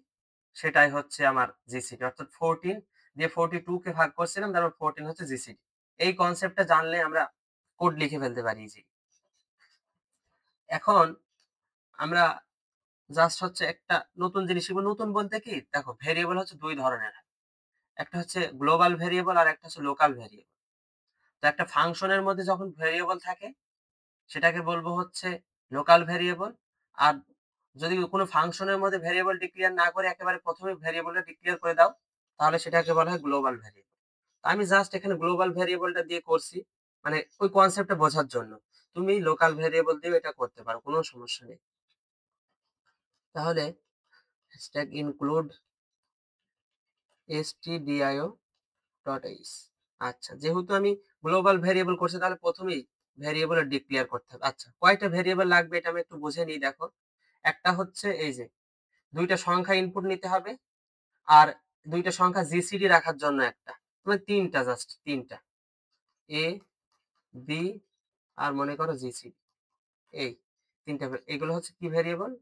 A: সেটাই হচ্ছে আমার জিসিডি। অর্থাৎ 14 দিয়ে 42 কে ভাগ করছিলাম, তারপর 14 হচ্ছে জিসিডি। এই কনসেপ্টটা জানলে আমরা কোড লিখে ফেলতে পারি ইজি। এখন আমরা জাস্ট হচ্ছে একটা নতুন জিনিস শিখবো। নতুন বলতে কি, দেখো ভেরিয়েবল হচ্ছে দুই ধরনের হয়। একটা হচ্ছে গ্লোবাল ভেরিয়েবল আর একটা হচ্ছে লোকাল ভেরিয়েবল। তো একটা ফাংশনের মধ্যে যখন ভেরিয়েবল থাকে সেটাকে বলবো হচ্ছে লোকাল ভেরিয়েবল। আর যদি কোনো ফাংশনের মধ্যে ভেরিয়েবল ডিক্লেয়ার না করে একেবারে প্রথমে ভেরিয়েবলটা ডিক্লেয়ার করে দাও, তাহলে সেটাকে বলা হয় গ্লোবাল ভেরিয়েবল। আমি জাস্ট এখানে গ্লোবাল ভেরিয়েবলটা দিয়ে করছি, মানে ওই কনসেপ্টটা বোঝার জন্য। তুমি লোকাল ভেরিয়েবল দিয়েও এটা করতে পারো, কোনো সমস্যা নেই। তাহলে স্ট্যাক ইনক্লুড stdio.h। আচ্ছা, যেহেতু আমি গ্লোবাল ভেরিয়েবল করছি তাহলে প্রথমেই ভেরিয়েবল ডিক্লেয়ার করতে হবে। আচ্ছা, কয়টা ভেরিয়েবল লাগবে এটা আমি একটু বুঝে নিই। দেখো, একটা হচ্ছে এই যে দুইটা সংখ্যা ইনপুট নিতে হবে, আর দুইটা সংখ্যা জিসিডি রাখার জন্য একটা, মানে তিনটা, জাস্ট তিনটা, এ বি আর মনে করো জিসিডি। এই তিনটা এগুলো হচ্ছে কি ভেরিয়েবল,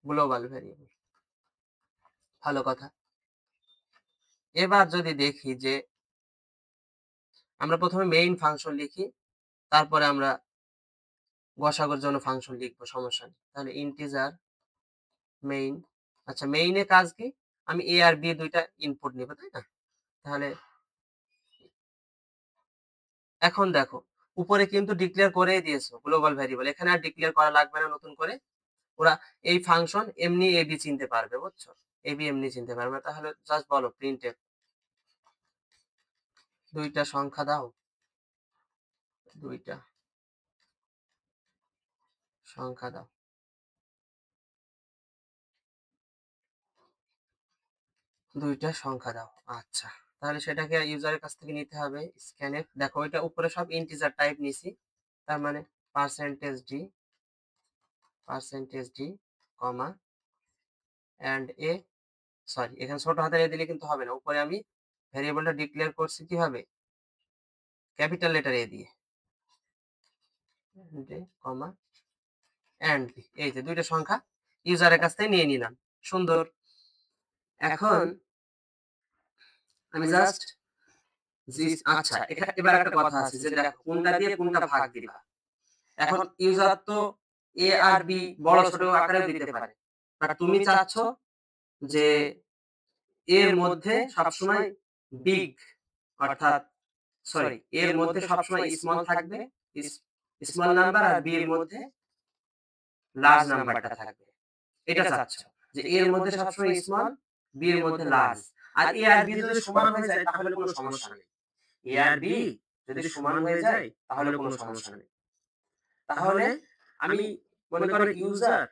A: গ্লোবাল ভেরিয়েবল। ভালো কথা। এবার যদি দেখি যে আমরা প্রথমে মেইন ফাংশন লিখি, তারপরে আমরা গসাগুর জন্য ফাংশন লিখবো, সমস্যা নেই। তাহলে ইন্টিজার মেইন। আচ্ছা, মেইনে কাজ কি, আমি এ আর বি দুইটা ইনপুট নিব, তাই না? তাহলে এখন দেখো, উপরে কিন্তু ডিক্লেয়ার করেই দিয়েছো গ্লোবাল ভেরিয়েবল, এখানে আর ডিক্লেয়ার করা লাগবে না নতুন করে। ওরা এই ফাংশন এমনি এ বি চিনতে পারবে, বুঝছো? এ বি এমনি চিনতে পারবে। তাহলে জাস্ট বলো প্রিন্টএফ দুইটা সংখ্যা দাও, দুইটা সংখ্যা দাও, দুইটা সংখ্যা দাও। আচ্ছা, তাহলে সেটাকে ইউজারের কাছ থেকে নিতে হবে স্ক্যানএফ। দেখো এটা উপরে সব ইন্টিজার টাইপ নিছি, তার মানে %d comma and A, sorry এখানে ছোট হাতের এ দিলে কিন্তু হবে না, উপরে আমি ভেরিয়েবলটা ডিক্লেয়ার করছি কিভাবে, ক্যাপিটাল লেটার এ দিয়ে, কমা এন্ড বি। এই যে দুইটা সংখ্যা ইউজারের কাছ থেকে নিয়ে নিলাম, সুন্দর। এখন আমি জাস্ট আচ্ছা, এবার একটা কথা আছে যে দেখো কোনটা দিয়ে কোনটা ভাগ দিবা। এখন ইউজার তো এ আর বি বড় ছোট আকারেও দিতে পারে, বাট তুমি চাচ্ছ যে এর মধ্যে সবসময় বিগ, অর্থাৎ সরি এর মধ্যে সবসময় স্মল থাকবে, স্মল নাম্বার, আর বি এর মধ্যে লার্জ নাম্বারটা থাকবে। এটা চাচ্ছ যে এর মধ্যে সবসময় স্মল, বি এর মধ্যে লার্জ। আর এ আর বি যদি সমান হয়ে যায় তাহলে কোনো সমস্যা নেই। এ আর বি যদি সমান হয়ে যায় তাহলে কোনো সমস্যা নেই। তাহলে আমি মনে করো ইউজার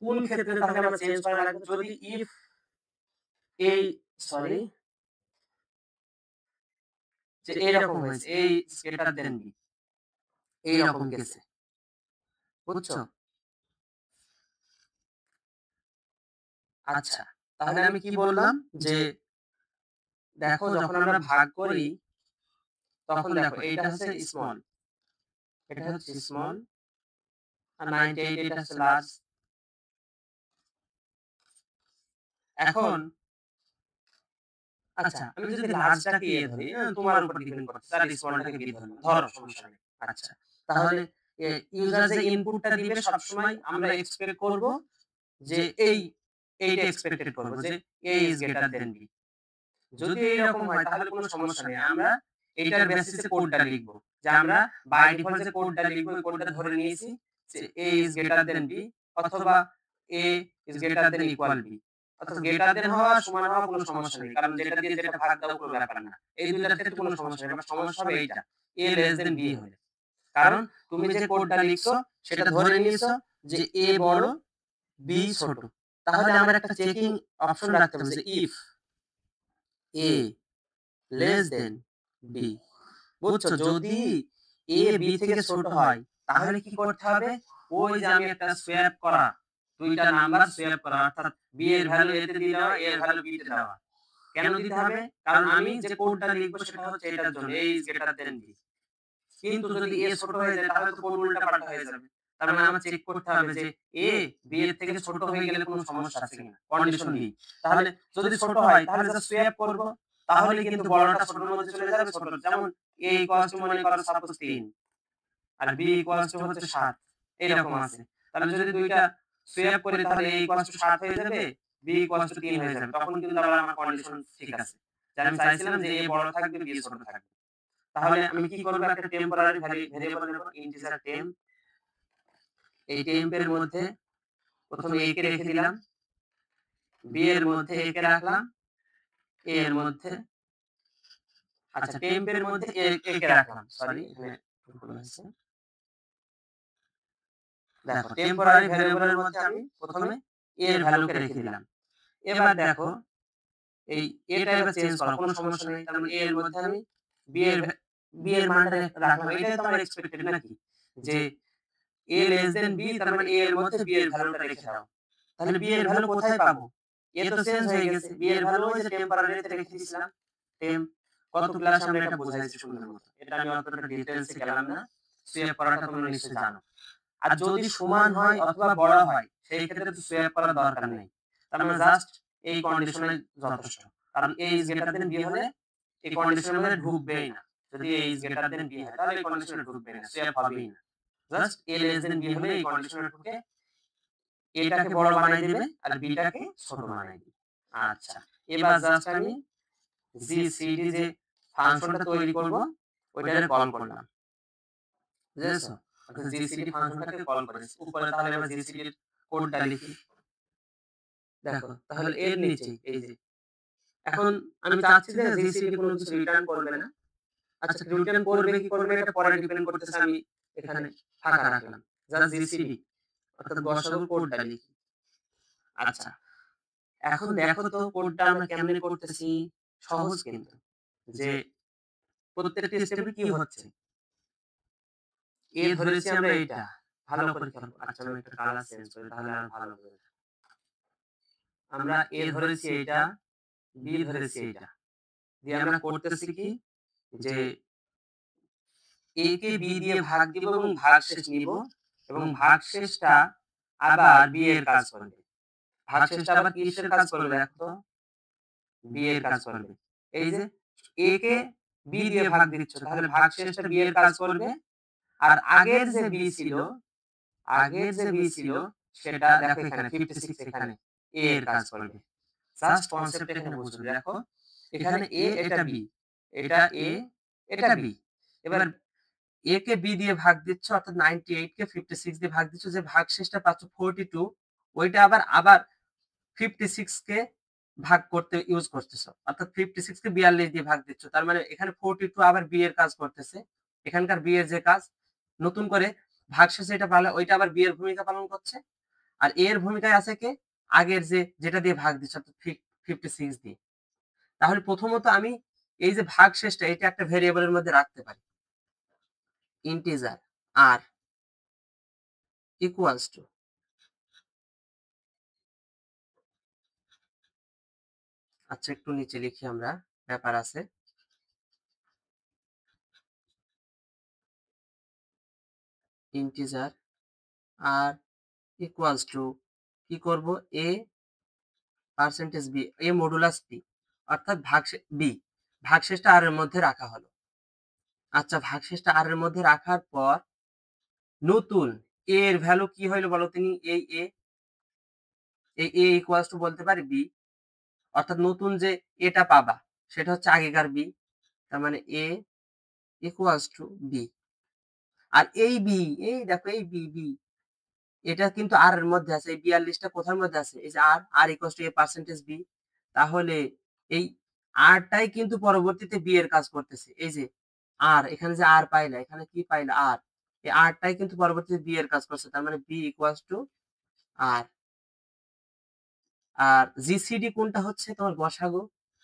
A: কোন ক্ষেত্রে তাহলে আমরা চেঞ্জ করা লাগবে, যদি ইফ এই সরি যে এইরকম হয়েছে, এই স্কেটার দেন বি, এইরকম কেসে, বুঝছো? আচ্ছা, তাহলে আমি কি বললাম যে দেখো যখন আমরা ভাগ করি তখন দেখো এইটা হচ্ছে স্মল, এটা হচ্ছে স্মল, আর 98 এটা হচ্ছে লার্জ। এখন আচ্ছা আমি যদি লার্জটাকে ধরি, তোমার উপর ডিপেন্ড করতেছে, আর স্মলটাকে ধরলাম, ধরো সমস্যা নেই। আচ্ছা তাহলে ইউজার যে ইনপুটটা দিবে সবসময় আমরা এক্সপেক্ট করব যে এইটা এক্সপেক্টেড করব যে A is greater than B। যদি এইরকম হয় তাহলে কোনো সমস্যা নেই, আমরা এইটার বেসিসে কোডটা লিখব। যে আমরা বাই ডিফল্ট যে কোডটা লিখব ওই কোডটা ধরে নিয়েছি যে A is greater than B অথবা A is greater than equal B। অর্থাৎ গ্রেটার দেন হওয়া সমান হওয়া কোনো সমস্যা নেই, কারণ যেটা দিয়ে যেটা ভাগ দাও কোনো ব্যাপার না। এই দুইটার ক্ষেত্রে কোনো সমস্যা নেই, সমস্যা হবে এইটা A less than B হলে। কারণ তুমি যে কোডটা লিখছো সেটা ধরে নিয়েছো যে A বড় B ছোট। তাহলে আমার একটা চেকিং অপশন রাখতে হবে যে if A less than B। বুঝছো? যদি A B থেকে ছোট হয় তাহলে কি করতে হবে? ওই যে আমি একটা সোয়াপ করা, দুইটা নাম্বার সোয়াপ করা, অর্থাৎ B এর ভ্যালু A তে দিয়ে দেওয়া, A এর ভ্যালু B তে দেওয়া। কেন দিতে হবে? কারণ আমি যে কোডটা লিখবো সেটা হচ্ছে এটার জন্য A is greater than B। কিন্তু যদি A ছোট হয়ে যায় তাহলে তো কোড উল্টাপাল্টা হয়ে যাবে। তার মানে আমার চেক করতে হবে যে A B এর থেকে ছোট হয়ে গেলে কোনো সমস্যা আছে কিনা, কন্ডিশন B। তাহলে যদি ছোট হয় তাহলে জাস্ট সোয়াপ করব, তাহলে কিন্তু বড়টা ছোটর মধ্যে চলে যাবে। ছোট যেমন A ইকুয়ালস টু মনে করো সাপোজ 3 আর B ইকুয়ালস টু হচ্ছে 7, এরকম আছে। তাহলে যদি দুইটা সোয়াপ করি তাহলে A ইকুয়ালস টু 7 হয়ে যাবে, B ইকুয়ালস টু 3 হয়ে যাবে। তখন কিন্তু আবার আমার কন্ডিশন ঠিক আছে। যে আমি চাইছিলাম যে A বড় থাকবে B ছোট থাকবে। তাহলে আমি কি করব? একটা টেম্পোরারি ভেরিয়েবল নেব, ইন্টিজার টেম্প। এই টেম্পের মধ্যে প্রথমে A কে রেখে দিলাম, B এর মধ্যে A কে রাখলাম, A এর মধ্যে আচ্ছা টেম্পের মধ্যে A কে রাখলাম। সরি এখানে ভুল হয়েছে। দেখো টেম্পোরারি ভেরিয়েবলের মধ্যে আমি প্রথমে A এর ভ্যালুকে রেখে দিলাম। এবার দেখো এই এটা এবার চেঞ্জ করা কোনো সমস্যা নেই। তার মানে A এর মধ্যে আমি B এর মানটা রাখলাম। এটাই তো আমার এক্সপেক্টেড নাকি? যে A less than B, তার মানে A এর মধ্যে B এর ভ্যালুটা রেখে দাও। তাহলে B এর ভ্যালু কোথায় পাবো? A তো চেঞ্জ হয়ে গেছে। B এর ভ্যালু ওই যে টেম্পোরারিতে রেখে দিয়েছিলাম। টেম্প গত ক্লাসে আমরা এটা বোঝাইছি সুন্দর মতো। এটা আমি অতটা ডিটেইলসে গেলাম না। সোয়াপ করাটা তোমরা নিশ্চয়ই জানো। আর যদি সমান হয় অথবা বড় হয় সেই ক্ষেত্রে তো সোয়াপ করার দরকার নেই। তার মানে জাস্ট এই কন্ডিশনে যথেষ্ট। কারণ A is greater than B হলে এই কন্ডিশনের মধ্যে ঢুকবেই না। যদি A is greater than B হয় তাহলে এই কন্ডিশনে ঢুকবেই না, সোয়াপ হবেই না। Just A less than B হলে এই কন্ডিশনে ঢুকে এটাকে বড় বানাই দিবে আর বিটাকে ছোট বানাই দিবে। আচ্ছা এবার জাস্ট আমি জিসিডি যে ফাংশনটা তৈরি করব ওইটারে কল করলাম, বুঝেছো? অর্থাৎ জিসিডি ফাংশনটাকে কল করেছি উপরে। তাহলে এবার জিসিডি এর কোডটা লিখি। দেখো তাহলে এর নিচে এই যে এখন আমি চাচ্ছি যে জিসিডি কোনো কিছু রিটার্ন করবে না। আচ্ছা রিটার্ন করবে কি করবে এটা পরে ডিপেন্ড করতেছে, আমি এখানে ফাঁকা রাখলাম। জাস্ট জিসিডি অর্থাৎ গসাগুর কোডটা লিখি। আচ্ছা এখন দেখো তো কোডটা আমরা কেমনে করতেছি, সহজ কিন্তু। যে প্রত্যেকটি স্টেপে কি হচ্ছে, এ ধরেছি আমরা এইটা, ভালো করে খেয়াল। আচ্ছা আমি একটা কালার চেঞ্জ করি তাহলে আর ভালো হবে। আমরা এ ধরেছি এইটা, বি ধরেছি এইটা, দিয়ে আমরা করতেছি কি যে এ কে বি দিয়ে ভাগ দিব এবং ভাগশেষ নিব, এবং ভাগশেষটা আবার বি এর কাজ করবে। ভাগশেষটা আবার কিসের কাজ করবে দেখো তো, বি এর কাজ করবে। এই যে এ কে বি দিয়ে ভাগ দিচ্ছ তাহলে ভাগশেষটা বি এর কাজ করবে। আর আগের যে বি ছিল, আগের যে বি ছিল সেটা দেখো এখানে 56 এখানে এ এর কাজ করবে। জাস্ট কনসেপ্ট এখানে বুঝবে। দেখো এখানে এ এটা বি, এটা এ এটা বি। এবার এ কে বি দিয়ে ভাগ দিচ্ছ অর্থাৎ 98 কে 56 দিয়ে ভাগ দিচ্ছ, যে ভাগশেষটা পাচ্ছ 42 ওইটা আবার 56 কে ভাগ করতে ইউজ করতেছো, অর্থাৎ 56 কে 42 দিয়ে ভাগ দিচ্ছ। তার মানে এখানে 42 আবার বি এর কাজ করতেছে। এখানকার বি এর যে কাজ নতুন করে ভাগশেষে এটা পালে ওইটা আবার বি এর ভূমিকা পালন করছে। আর এর ভূমিকায় আছে কে, আগের যেটা দিয়ে ভাগ দিচ্ছ অর্থাৎ 56 দিয়ে। তাহলে প্রথমত আমি এই যে ভাগশেষটা এটা একটা ভেরিয়েবলের মধ্যে রাখতে পারি, ইন্টিজার আর ইকুয়ালস টু, আচ্ছা একটু নিচে লিখি আমরা, ব্যাপার আছে। ইন্টিজার আর ইকুয়ালস টু কি করব, এ পার্সেন্টেজ বি, এ মডুলাস বি, অর্থাৎ বি ভাগশেষটা আর এর মধ্যে রাখা হলো। আচ্ছা, ভাগশেষটা আর এর মধ্যে রাখার পর নতুন এর ভ্যালু কি হইলো বলো তিনি, এই এ ইকুয়ালস টু বলতে পারি বি, অর্থাৎ নতুন যে এটা পাবা সেটা হচ্ছে আগেকার বি, তার মানে এ ইকুয়ালস টু বি। আর এই বি, এই দেখো এই বি এটা কিন্তু আর এর মধ্যে আছে, এই 42টা কোথার মধ্যে আছে, এই যে R equals to A percentage B. তাহলে এই আরটাই কিন্তু পরবর্তীতে বি এর কাজ করতেছে। এই যে আর, এখানে যে আর পাইলা, এখানে কি পাইলা আর, এই আরটাই কিন্তু পরবর্তীতে বি এর কাজ করছে, তার মানে বি ইকুয়ালস টু আর। আর জিসিডি কোনটা হচ্ছে তোমার গসাগু,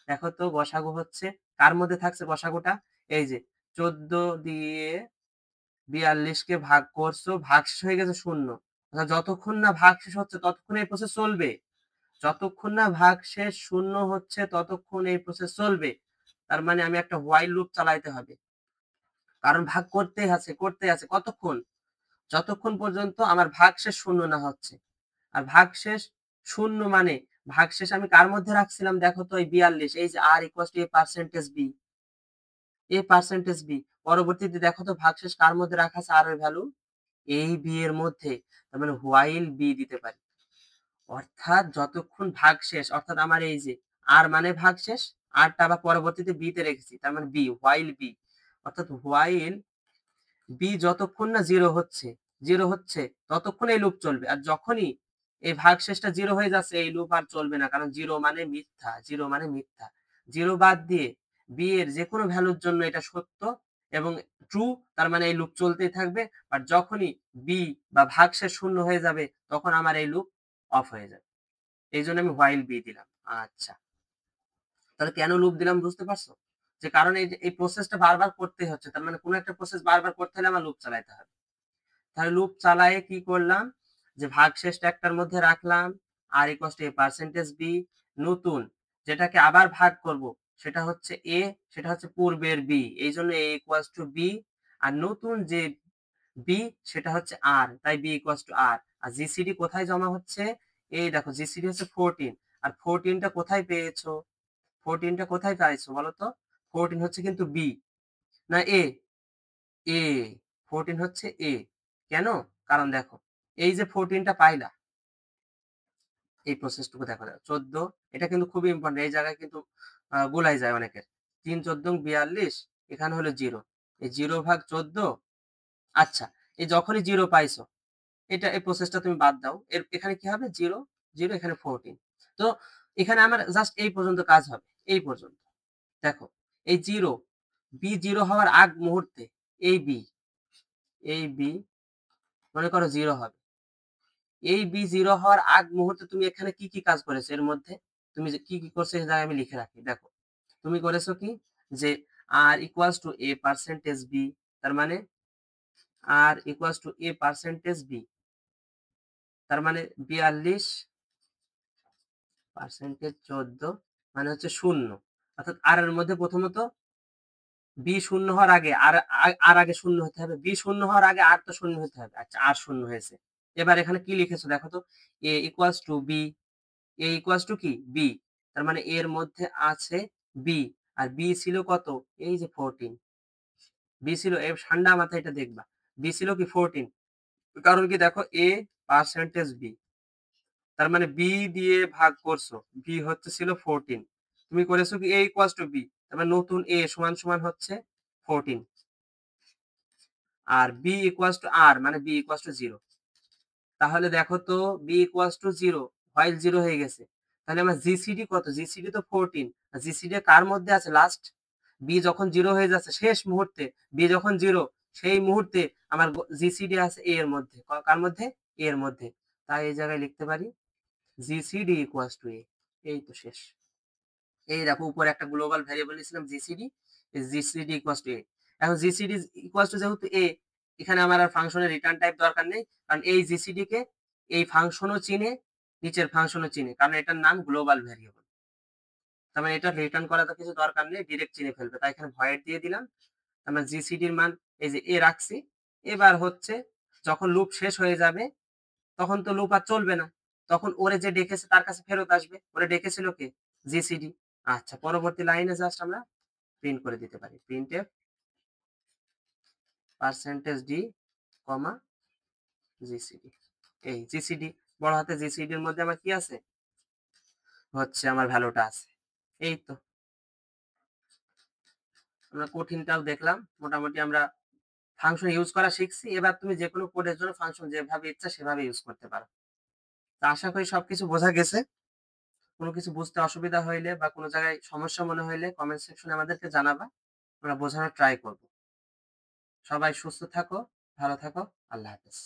A: দেখো তো গসাগু হচ্ছে কার মধ্যে থাকছে গসাগুটা, এই যে 14 দিয়ে 42 কে ভাগ করছো, ভাগশেষ হয়ে গেছে শূন্য, অর্থাৎ যতক্ষণ না ভাগশেষ হচ্ছে ততক্ষণ এই প্রসেস চলবে, যতক্ষণ না ভাগশেষ শূন্য হচ্ছে ততক্ষণ এই প্রসেস চলবে। তার মানে আমি একটা হোয়াইল লুপ চালাইতে হবে, কারণ ভাগ করতে আছে কতক্ষণ, যতক্ষণ পর্যন্ত আমার ভাগশেষ শূন্য না হচ্ছে। আর ভাগশেষ শূন্য মানে ভাগশেষ আমি কার মধ্যে রাখছিলাম, দেখো তো এই 42, এই যে R equal to A percentage B, A percentage B. পরবর্তীতে দেখো তো ভাগশেষ কার মধ্যে রাখা আছে, আর এর ভ্যালু এই বি এর মধ্যে, তার মানে হোয়াইল বি দিতে পারি। অর্থাৎ যতক্ষণ ভাগশেষ, অর্থাৎ আমার এই যে আর মানে ভাগশেষ, আরটা আবার পরবর্তীতে বি তে রেখেছি, তার মানে বি, হোয়াইল বি, অর্থাৎ হোয়াইল বি যতক্ষণ না জিরো হচ্ছে ততক্ষণ এই লুপ চলবে। আর যখনই এই ভাগশেষটা জিরো হয়ে যাচ্ছে এই লুপ আর চলবে না, কারণ জিরো মানে মিথ্যা, জিরো মানে মিথ্যা। জিরো বাদ দিয়ে বি এর যে কোনো ভ্যালুর জন্য এটা সত্য এবং ট্রু, তার মানে এই লুপ চলতেই থাকবে। আর যখনই বি বা ভাগশেষ শূন্য হয়ে যাবে তখন আমার এই লুপ অফ হয়ে যাবে। এই জন্য আমি হোয়াইল বি দিলাম। আচ্ছা, তাহলে কেন লুপ দিলাম বুঝতে পারছো, যে কারণ এই প্রসেসটা বারবার করতে হচ্ছে, তার মানে কোনো একটা প্রসেস বারবার করতে হলে আমার লুপ চালাইতে হবে। তাহলে লুপ চালায়ে কি করলাম, যে ভাগশেষটা একটার মধ্যে রাখলাম, R equal to A percentage B, নতুন যেটাকে আবার ভাগ করব সেটা হচ্ছে এ, সেটা হচ্ছে পূর্বের বি, এই জন্য এ ইকুয়াল টু বি। আর নতুন যে বি সেটা হচ্ছে আর, তাই বি ইকুয়াল টু আর। আর জিসিডি কোথায় জমা হচ্ছে, এই দেখো জিসিডি হচ্ছে 14, আর 14টা কোথায় পেয়েছো, 14টা কোথায় পাইছো বলো তো, 14 হচ্ছে কিন্তু বি না এ, এ 14 হচ্ছে এ। কেন, কারণ দেখো এই যে 14টা পাইলা, এই প্রসেসটুকু দেখো, 14, এটা কিন্তু খুবই ইম্পর্টেন্ট, এই জায়গায় কিন্তু গোলাই যায় অনেকের। 3 14 42, এখানে হলো 0, এই 0 ভাগ 14। আচ্ছা, এই যখনই 0 পাইছো, এটা এই প্রসেসটা তুমি বাদ দাও, এখানে কি হবে 0 0, এখানে 14। তো এখানে আমার জাস্ট এই পর্যন্ত কাজ হবে, এই পর্যন্ত। দেখো এই 0 বি 0 হওয়ার আগ মুহূর্তে এই বি মনে করো 0 হবে, এই বি 0 হওয়ার আগ মুহূর্তে তুমি এখানে কি কি কাজ করেছো, এর মধ্যে তুমি যে কি কি করছো এই জায়গায় আমি লিখে রাখি। দেখো তুমি করেছো কি, যে R equals to A percentage B, তার মানে R equals to A percentage B, তার মানে 42 পার্সেন্টেজ 14 মানে হচ্ছে শূন্য। অর্থাৎ আর এর মধ্যে প্রথমত বি শূন্য হওয়ার আগে আর আগে শূন্য হতে হবে, বি শূন্য হওয়ার আগে আর তো শূন্য হতে হবে। আচ্ছা, আর শূন্য হয়েছে। এবার এখানে কি লিখেছো দেখো তো, A equals to B, A equals to কি বি, তার মানে এর মধ্যে আছে বি, আর বি ছিল কত, এই যে 14, বি ছিল, এ ঠান্ডা মাথায় এটা দেখবা, বি ছিল কি 14, কারণ কি দেখো এ পার্সেন্টেজ বি, তার মানে বি দিয়ে ভাগ করছো, বি হচ্ছে ছিল 14, তুমি করেছো কি এ ইকুয়ালস টু বি, তার মানে নতুন এ সমান সমান হচ্ছে 14, আর বি ইকুয়ালস টু আর মানে বি ইকুয়ালস টু 0। তাহলে দেখো তো বি ইকুয়ালস টু 0, হোয়াইল 0 হয়ে গেছে, তাহলে আমার জিসিডি কত, জিসিডি তো 14, আর জিসিডি কার মধ্যে আছে লাস্ট, বি যখন 0 হয়ে যাচ্ছে শেষ মুহূর্তে, বি যখন 0 সেই মুহূর্তে আমার জিসিডি আছে এ এর মধ্যে, কার মধ্যে, এ এর মধ্যে। তাই এই জায়গায় লিখতে পারি জিসিডি ইকুয়ালস টু এ। এই তো শেষ। এই দেখো উপরে একটা গ্লোবাল ভ্যারিয়েবল নিয়েছিলাম জিসিডি, জিসিডি ইকুয়ালস টু এ। এখন জিসিডি ইকুয়ালস টু যেহেতু এ, এখানে আমার আর ফাংশনের রিটার্ন টাইপ দরকার নেই, কারণ এই জিসিডি কে এই ফাংশনও চিনে, নিচের ফাংশনও চিনে, কারণ এটার নাম গ্লোবাল ভ্যারিয়েবল। তার মানে এটা রিটার্ন করা তো কিছু দরকার নেই, ডিরেক্ট চিনে ফেলবে, তাই এখানে ভয়েড দিয়ে দিলাম। আমরা জিসিডির মান এই যে এ রাখছি। এবার হচ্ছে যখন লুপ শেষ হয়ে যাবে তখন তো লুপ আর চলবে না। তখন ওরে যে ডেকেছে তার কাছে ফেরত আসবে। ওরে ডেকেছিল কে? জিসিডি। আচ্ছা, পরবর্তী লাইনে জাস্ট আমরা প্রিন্ট করে দিতে পারি। printf %d, GCD. এই জিসিডি, বড় হাতে জিসিডির মধ্যে আমার কি আছে? হচ্ছে আমার ভ্যালুটা আছে। এই তো। আমরা কঠিনটাও দেখলাম। মোটামুটি আমরা ফাংশন ইউজ করা শিখছি। এবার তুমি যেকোনো কোডের জন্য ফাংশন যেভাবে ইচ্ছা সেভাবে ইউজ করতে পারো। তো আশা করি সবকিছু বোঝা গেছে। কোনো কিছু বুঝতে অসুবিধা হইলে বা কোনো জায়গায় সমস্যা মনে হইলে কমেন্ট সেকশনে আমাদেরকে জানাবা। আমরা বোঝানোর ট্রাই করব। সবাই সুস্থ থাকো, ভালো থাকো। আল্লাহ হাফেজ।